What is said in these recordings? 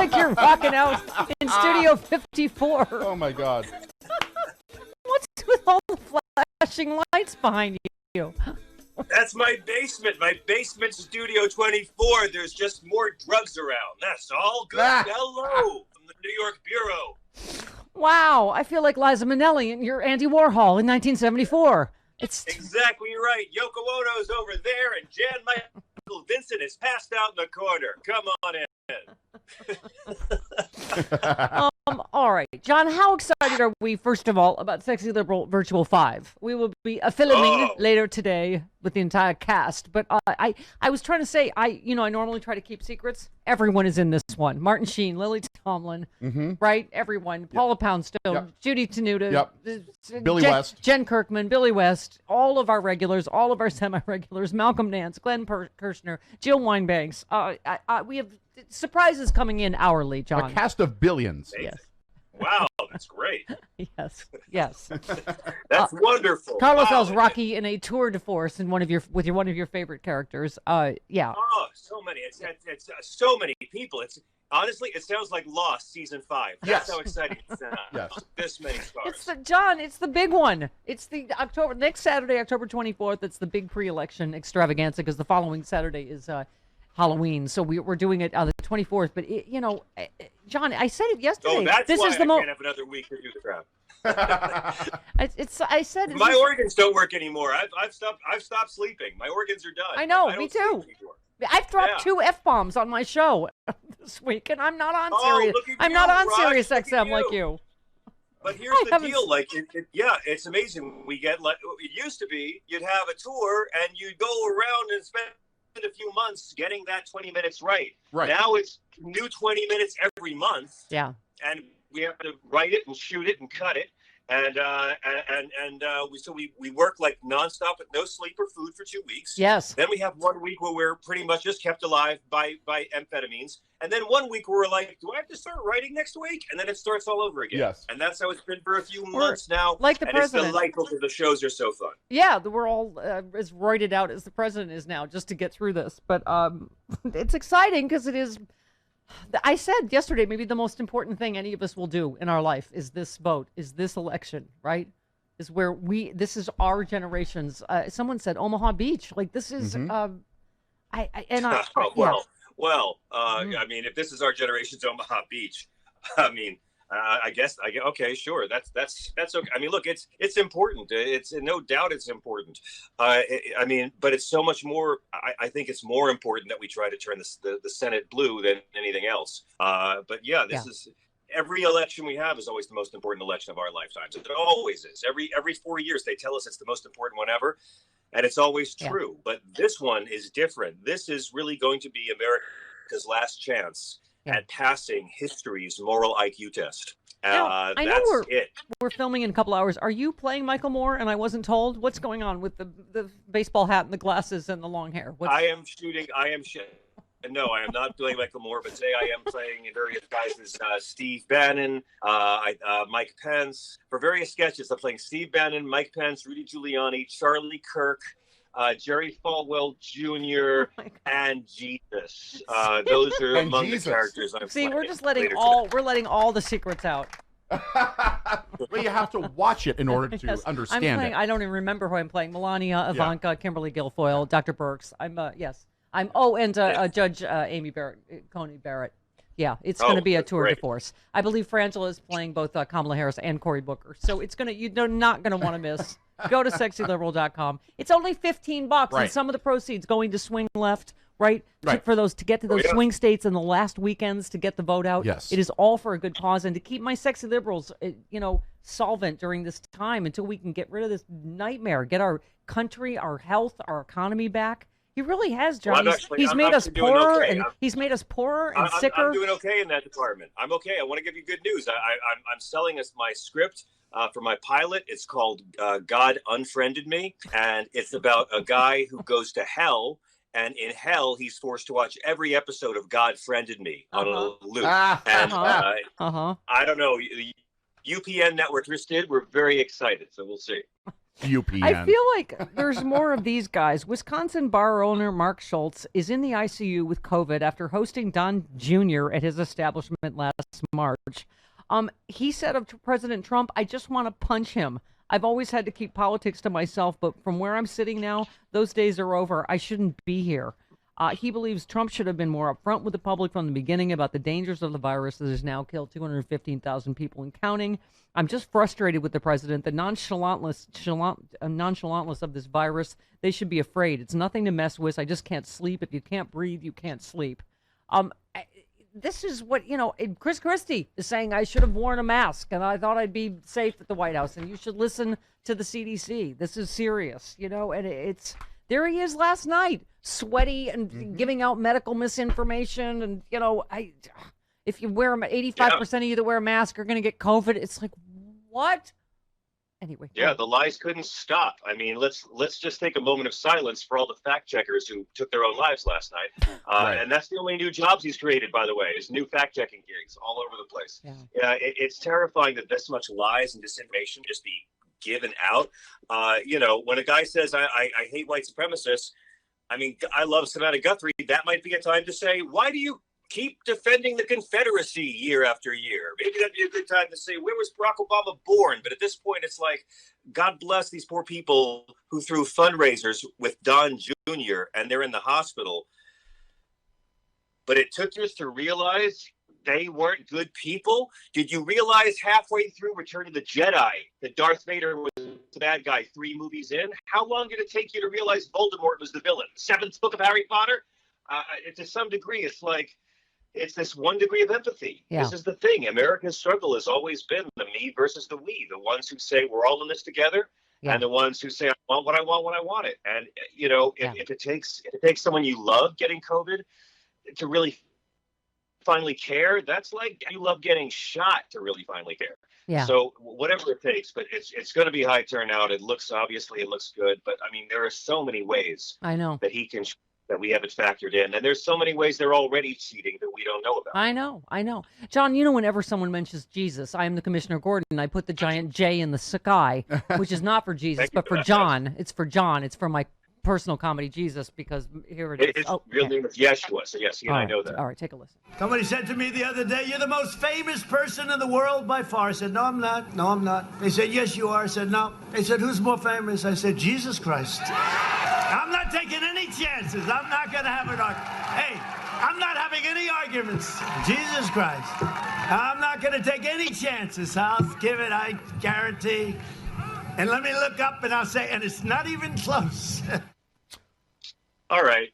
like you're rocking out in Studio 54. Oh, my God. What's with all the flashing lights behind you? That's my basement. My basement's Studio 24. There's just more drugs around. That's all good. Hello from the New York Bureau. Wow, I feel like Liza Minnelli and you're Andy Warhol in 1974. It's exactly right. Yoko Ono's over there, and Jan Michael Vincent is passed out in the corner. Come on in. All right, John, how excited are we, first of all, about Sexy Liberal Virtual 5? We will be filming later today with the entire cast, but I was trying to say, I normally try to keep secrets. Everyone is in this one. Martin Sheen, Lily Tomlin, right? Everyone. Paula Poundstone, Judy Tenuta, Billy West, Jen Kirkman, Billy West, all of our regulars, all of our semi-regulars, Malcolm Nance, Glenn Kirshner, Jill Winebanks. We have surprises coming in hourly, John. A cast of billions. Yes. Wow, that's great. Yes. That's wonderful. Carlos Rocky in a tour de force in one of your favorite characters. Yeah. Oh, so many. It's so many people. It's honestly, it sounds like Lost season 5. That's how exciting it's Yes. This many stars. It's the big one. It's the next Saturday, October 24th. It's the big pre-election extravaganza because the following Saturday is Halloween, so we're doing it on the 24th. But John, I said it yesterday. Oh, that's why I can't have another week to do the crap. I said my organs don't work anymore. I've stopped sleeping. My organs are done. I know, me too. I've dropped 2 F-bombs on my show this week, and I'm not on Sirius. I'm not on Sirius XM like you. But here's the deal, like, it's amazing. We get, like, it used to be, you'd have a tour, and you'd go around and spend a few months getting that 20 minutes right. Now it's new 20 minutes every month. Yeah. And we have to write it and shoot it and cut it. And we work like nonstop with no sleep or food for 2 weeks. Yes. Then we have 1 week where we're pretty much just kept alive by amphetamines. And then 1 week where we're like, do I have to start writing next week? And then it starts all over again. Yes. And that's how it's been for a few months now. Like the president. It's delightful because the shows are so fun. Yeah, we're all as roided out as the president is now just to get through this. But it's exciting because it is, I said yesterday, maybe the most important thing any of us will do in our life is this vote, is this election, right? Is where this is our generation's, someone said Omaha Beach. Like this is, I mean, if this is our generation's Omaha Beach, I mean, okay, sure. That's okay. I mean, look, it's important. It's no doubt it's important. I mean, but it's so much more. I think it's more important that we try to turn the Senate blue than anything else. But yeah, this is every election we have is always the most important election of our lifetimes. It always is. Every 4 years they tell us it's the most important one ever, and it's always true. But this one is different. This is really going to be America's last chance at passing history's moral IQ test. I know we're filming in a couple hours. Are you playing Michael Moore? And I wasn't told. What's going on with the baseball hat and the glasses and the long hair? No, I am not playing Michael Moore, but today I am playing in various guises Steve Bannon, Mike Pence. For various sketches, I'm playing Steve Bannon, Mike Pence, Rudy Giuliani, Charlie Kirk, Jerry Falwell Jr., and Jesus. Those are among the characters I'm playing. See, we're just letting all the secrets out. Well, you have to watch it in order to understand it. I don't even remember who I'm playing. Melania, Ivanka, Kimberly Guilfoyle, Dr. Burks. Judge Amy Barrett, Coney Barrett. Yeah, it's going to be a tour de force. I believe Frangela is playing both Kamala Harris and Cory Booker. So you're not going to want to miss. Go to sexyliberal.com. It's only $15, and some of the proceeds going to Swing Left, right? For those to get to those swing states in the last weekends to get the vote out. Yes. It is all for a good cause, and to keep my sexy liberals, solvent during this time until we can get rid of this nightmare, get our country, our health, our economy back. He really has, John. He's made us poorer, and he's made us poorer and sicker. I'm doing okay in that department. I'm okay. I want to give you good news. I'm selling my script for my pilot. It's called God Unfriended Me, and it's about a guy who goes to hell, and in hell he's forced to watch every episode of God Friended Me on a loop. I don't know. The UPN network just did. We're very excited, so we'll see. UPN. I feel like there's more of these guys. Wisconsin bar owner Mark Schultz is in the ICU with COVID after hosting Don Jr. at his establishment last March. He said of President Trump, "I just want to punch him. I've always had to keep politics to myself, but from where I'm sitting now, those days are over. I shouldn't be here." He believes Trump should have been more upfront with the public from the beginning about the dangers of the virus that has now killed 215,000 people and counting. "I'm just frustrated with the president, the nonchalantness of this virus. They should be afraid. It's nothing to mess with. I just can't sleep. If you can't breathe, you can't sleep." This is what, Chris Christie is saying, "I should have worn a mask and I thought I'd be safe at the White House, and you should listen to the CDC. This is serious, and it's... There he is last night, sweaty and giving out medical misinformation. And, if you wear 85% of you that wear a mask are going to get COVID. It's like, what? Anyway. Yeah, the lies couldn't stop. I mean, let's just take a moment of silence for all the fact checkers who took their own lives last night. Right. And that's the only new jobs he's created, by the way, is new fact checking gigs all over the place. Yeah, it's terrifying that this much lies and disinformation just be given out. When a guy says, I hate white supremacists, I mean, I love Savannah Guthrie. That might be a time to say, why do you keep defending the Confederacy year after year? Maybe that'd be a good time to say, where was Barack Obama born? But at this point, it's like, God bless these poor people who threw fundraisers with Don Jr. and they're in the hospital. But it took years to realize they weren't good people. Did you realize halfway through Return of the Jedi that Darth Vader was the bad guy 3 movies in? How long did it take you to realize Voldemort was the villain? 7th book of Harry Potter? To some degree, it's like, it's this 1 degree of empathy. Yeah. This is the thing. America's struggle has always been the me versus the we. The ones who say we're all in this together, and the ones who say I want what I want when I want it. And if it takes someone you love getting COVID to really finally care, that's like you love getting shot to really finally care. Yeah. So whatever it takes, but it's going to be high turnout. It looks good, but I mean there are so many ways I know that he can that we haven't factored in, and there's so many ways they're already cheating that we don't know about. I know. John, whenever someone mentions Jesus, I am the Commissioner Gordon. I put the giant J in the sky, which is not for Jesus, but for John. It's for John. It's for my personal comedy Jesus, because here it is. His real name is Yeshua, so yes, I know that. All right, take a listen. Somebody said to me the other day, "You're the most famous person in the world by far." I said, "No, I'm not. No, I'm not." They said, "Yes, you are." I said, "No." They said, "Who's more famous?" I said, "Jesus Christ." I'm not taking any chances. I'm not going to have an argument. Hey, I'm not having any arguments. Jesus Christ. I'm not going to take any chances. I'll give it, I guarantee. And let me look up and I'll say, and it's not even close. All right.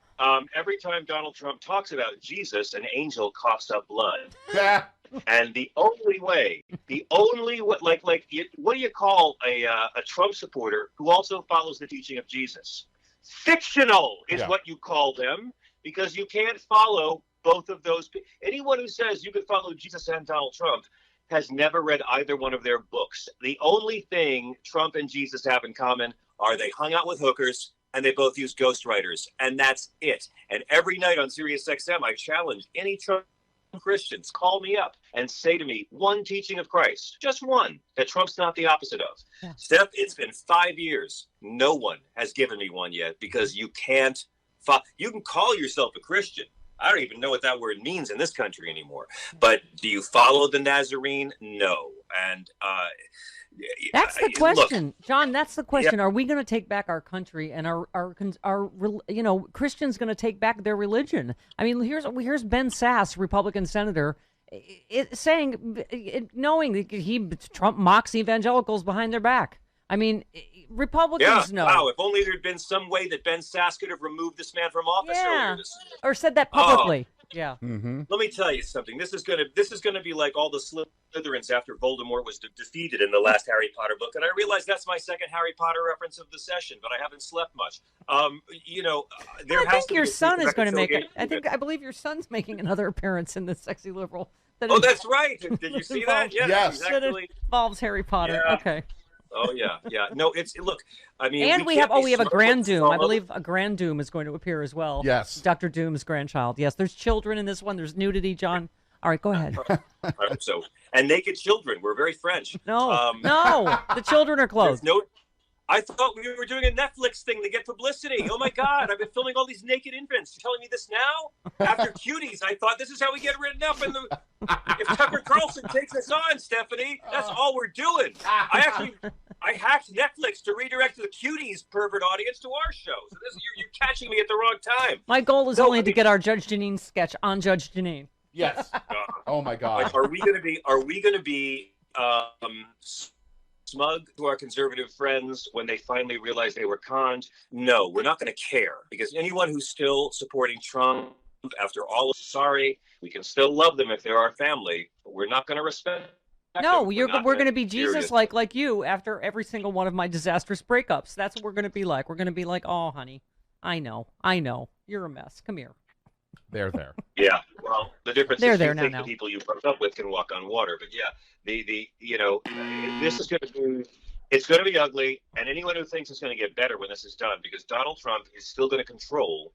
Every time Donald Trump talks about Jesus, an angel coughs up blood. Yeah. And the only way, what do you call a Trump supporter who also follows the teaching of Jesus? Fictional is what you call them, because you can't follow both of those. Anyone who says you could follow Jesus and Donald Trump has never read either one of their books. The only thing Trump and Jesus have in common are they hung out with hookers and they both use ghostwriters, and that's it. And every night on SiriusXM, I challenge any Trump Christians, call me up and say to me one teaching of Christ, just one, that Trump's not the opposite of. Yeah. Steph, it's been 5 years. No one has given me one yet, because you can't. You can call yourself a Christian. I don't even know what that word means in this country anymore. But do you follow the Nazarene? No. And that's the question, look, John. That's the question. Yeah. Are we going to take back our country, and are Christians going to take back their religion? I mean, here's Ben Sasse, Republican senator, knowing that Trump mocks evangelicals behind their back. I mean, Republicans know. Wow, if only there'd been some way that Ben Sasse could have removed this man from office earlier this year. Or said that publicly. Yeah. Mm-hmm. Let me tell you something. This is gonna be like all the Slytherins after Voldemort was defeated in the last Harry Potter book. And I realize that's my second Harry Potter reference of the session, but I haven't slept much. I think your son is going to make it. I believe your son's making another appearance in this Sexy Liberal. Oh, that's right. Did you see that? Yes. Exactly. That involves Harry Potter. Yeah. Okay. Oh yeah. No, look. I mean, and we have a Grand Doom. I believe a Grand Doom is going to appear as well. Yes, Dr. Doom's grandchild. Yes, there's children in this one. There's nudity, John. All right, go ahead. I hope so. And naked children. We're very French. No, the children are clothed. I thought we were doing a Netflix thing to get publicity. Oh my God, I've been filming all these naked infants. You're telling me this now? After Cuties, I thought this is how we get written up. If Tucker Carlson takes us on, Stephanie, that's all we're doing. I hacked Netflix to redirect the Cuties pervert audience to our show. So you're catching me at the wrong time. My goal is only to get our Judge Janine sketch on Judge Janine. Yes. Oh my God. Like, are we going to be smug to our conservative friends when they finally realize they were conned? No, we're not going to care, because anyone who's still supporting Trump after all, sorry, we can still love them if they're our family, but we're not going to respect. No, we're going to be Jesus like you after every single one of my disastrous breakups. That's what we're going to be like. We're going to be like, oh, honey, I know, you're a mess. Come here. They're there. Yeah. Well, the difference is you think now. the people you broke up with can walk on water, but yeah, this is going to be ugly, and anyone who thinks it's going to get better when this is done, because Donald Trump is still going to control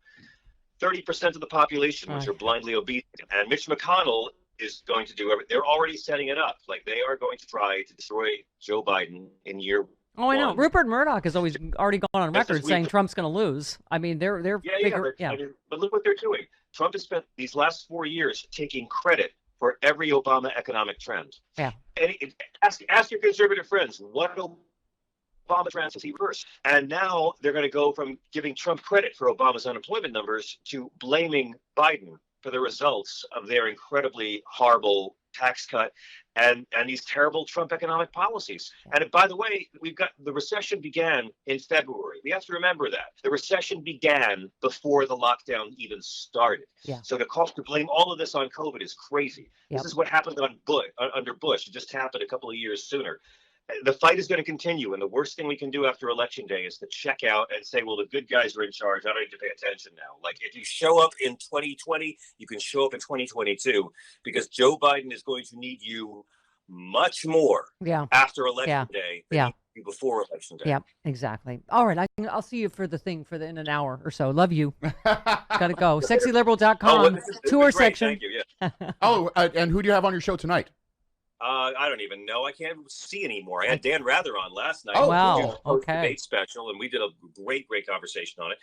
30% of the population, which are blindly obedient, and Mitch McConnell is going to do everything. They're already setting it up. Like, they are going to try to destroy Joe Biden in year Oh, I know. Rupert Murdoch has already gone on record saying Trump's going to lose. I mean, they're but look what they're doing. Trump has spent these last 4 years taking credit for every Obama economic trend. Yeah. And ask your conservative friends, what Obama trends has he reversed? And now they're going to go from giving Trump credit for Obama's unemployment numbers to blaming Biden for the results of their incredibly horrible tax cut and these terrible Trump economic policies. And by the way, the recession began in February. We have to remember that. The recession began before the lockdown even started. Yeah. So to blame all of this on COVID is crazy. Yep. This is what happened under Bush. It just happened a couple of years sooner. The fight is going to continue, and the worst thing we can do after Election Day is to check out and say, well, the good guys are in charge. I don't need to pay attention now. Like, if you show up in 2020, you can show up in 2022, because Joe Biden is going to need you much more after Election Day than he did before Election Day. Yeah, exactly. All right, I'll see you for the thing in an hour or so. Love you. Got to go. SexyLiberal.com, tour section. Thank you, yeah. And who do you have on your show tonight? I don't even know. I can't see anymore. I had Dan Rather on last night. Oh, wow. Okay. Debate special, and we did a great conversation on it.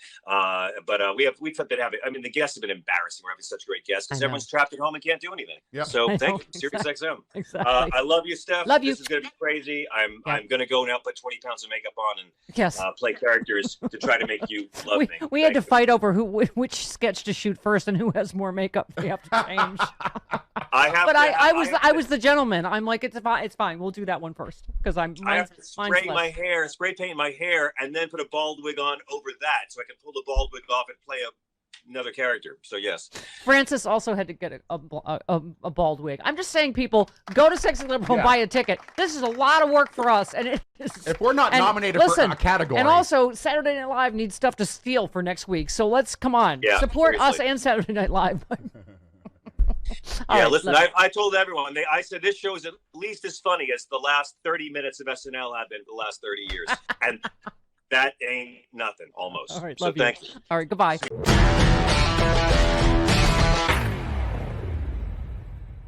But we've been having. I mean, the guests have been embarrassing. We're having such great guests because everyone's trapped at home and can't do anything. Yep. So thank you, SiriusXM. Exactly. I love you, Steph. Love you. This is going to be crazy. I'm going to go now put 20 pounds of makeup on and play characters to try to make you love me. We had to fight over which sketch to shoot first and who has more makeup. We have to change. I was the gentleman. I'm like, it's fine. We'll do that one first because I have to spray paint my hair, and then put a bald wig on over that, so I can pull the bald wig off and play another character. So yes. Francis also had to get a bald wig. I'm just saying, people, go to Sexy Liberal and buy a ticket. This is a lot of work for us, and it is. If we're not nominated for a category, and also Saturday Night Live needs stuff to steal for next week, so let's come on, support us and Saturday Night Live. Listen, I told everyone, I said this show is at least as funny as the last 30 minutes of SNL have been for the last 30 years. And that ain't nothing, almost. All right, so thank you. All right, goodbye.